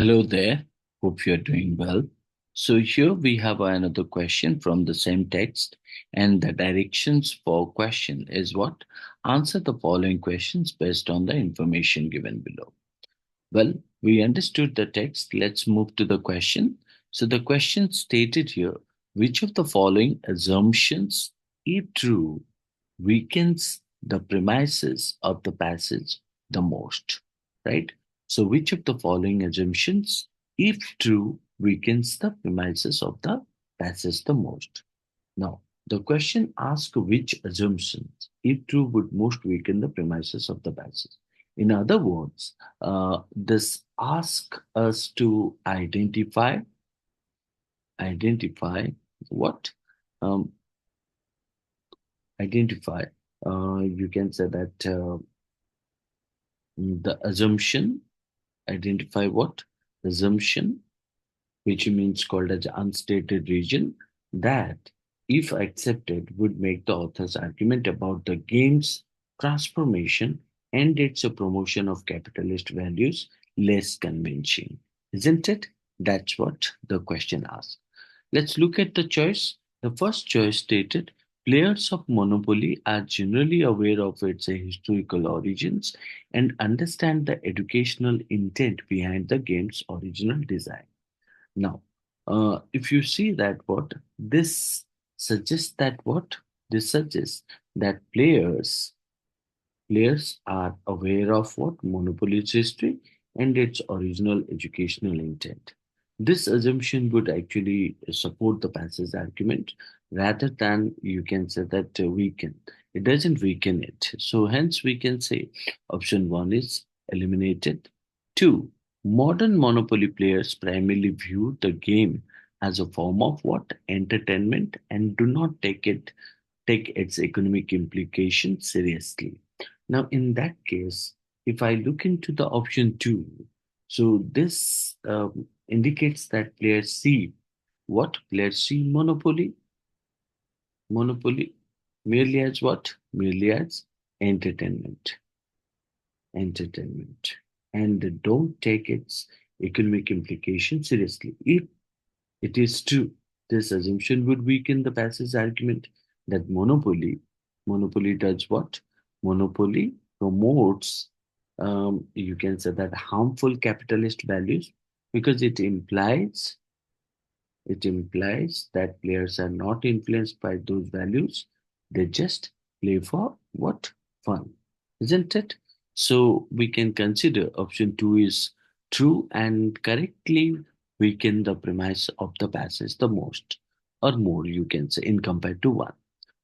Hello there. Hope you're doing well. So here we have another question from the same text, and the directions for question is what? Answer the following questions based on the information given below. Well, we understood the text. Let's move to the question. So the question stated here, which of the following assumptions, if true, weakens the premises of the passage the most, right? So, which of the following assumptions, if true, weakens the premises of the passage the most? Now, the question asks which assumptions, if true, would most weaken the premises of the passage. In other words, this asks us to identify what um, identify. You can say that the assumption, identify what? Assumption, which means called as unstated region, that, if accepted, would make the author's argument about the game's transformation and its promotion of capitalist values less convincing. Isn't it? That's what the question asks. Let's look at the choice. The first choice stated players of Monopoly are generally aware of its historical origins and understand the educational intent behind the game's original design. Now, if you see that what this suggests that what this suggests that players are aware of what Monopoly's history and its original educational intent. This assumption would actually support the passage argument rather than you can say that weaken. It doesn't weaken it. So hence we can say option one is eliminated. Two, modern Monopoly players primarily view the game as a form of what? Entertainment and do not take its economic implications seriously. Now, in that case, if I look into the option two, so this indicates that players see what? Players see monopoly merely as what? Merely as entertainment, entertainment, and don't take its economic implications seriously. If it is true, this assumption would weaken the passage argument that monopoly does what? Monopoly promotes, you can say that harmful capitalist values because it implies that players are not influenced by those values. They just play for what? Fun. Isn't it? So we can consider option two is true and correctly weaken the premise of the passage the most or more, you can say, in compared to one.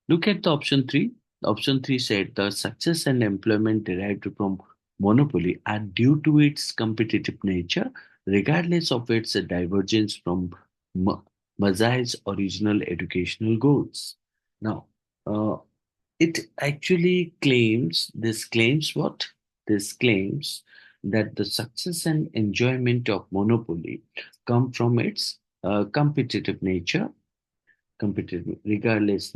Look at the option three. Option three said the success and employment derived from monopoly are due to its competitive nature, regardless of its divergence from Ma- Mazai's original educational goals. Now, uh, it actually claims what? This claims that the success and enjoyment of monopoly come from its competitive nature, competitive regardless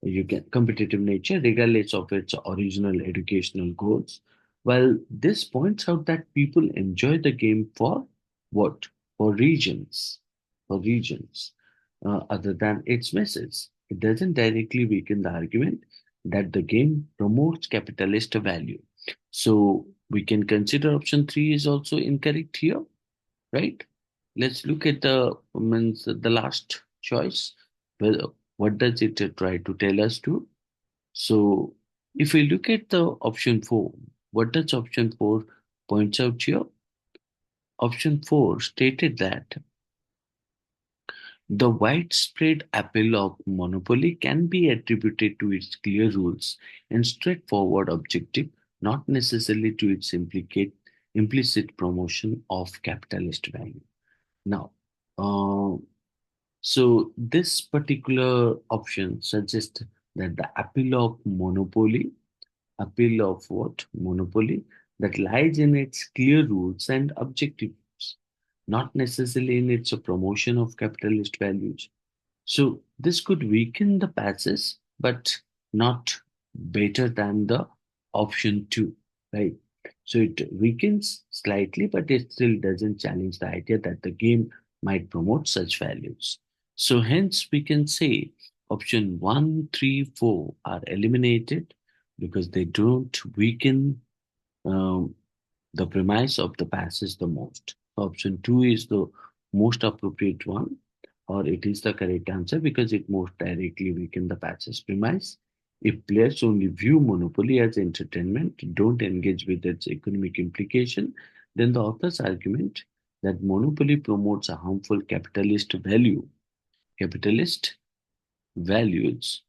you can competitive nature regardless of its original educational goals. Well, this points out that people enjoy the game for what? For regions other than its message. It doesn't directly weaken the argument that the game promotes capitalist value. So we can consider option three is also incorrect here, right? Let's look at the last choice. Well, what does it try to tell us to? So, if we look at the option four, what does option four points out here? Option four stated that the widespread appeal of monopoly can be attributed to its clear rules and straightforward objective, not necessarily to its implicit promotion of capitalist value. Now, uh, so this particular option suggests that the appeal of what? Monopoly, that lies in its clear rules and objectives, not necessarily in its promotion of capitalist values. So this could weaken the passes, but not better than the option two, right? So it weakens slightly, but it still doesn't challenge the idea that the game might promote such values. So hence we can say option 1, 3, 4 are eliminated because they don't weaken um, the premise of the passage the most. Option 2 is the most appropriate one, or it is the correct answer because it most directly weakens the passage premise. If players only view monopoly as entertainment, don't engage with its economic implication, then the author's argument that monopoly promotes a harmful capitalist values,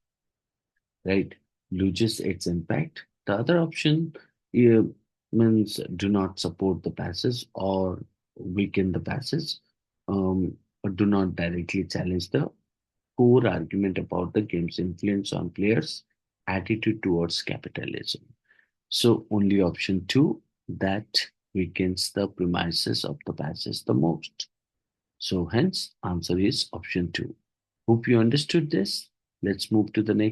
right, loses its impact. The other option uh, means do not support the passage or weaken the passage, or do not directly challenge the core argument about the game's influence on players' attitude towards capitalism. So only option two that weakens the premises of the passage the most. So hence answer is option two. Hope you understood this. Let's move to the next.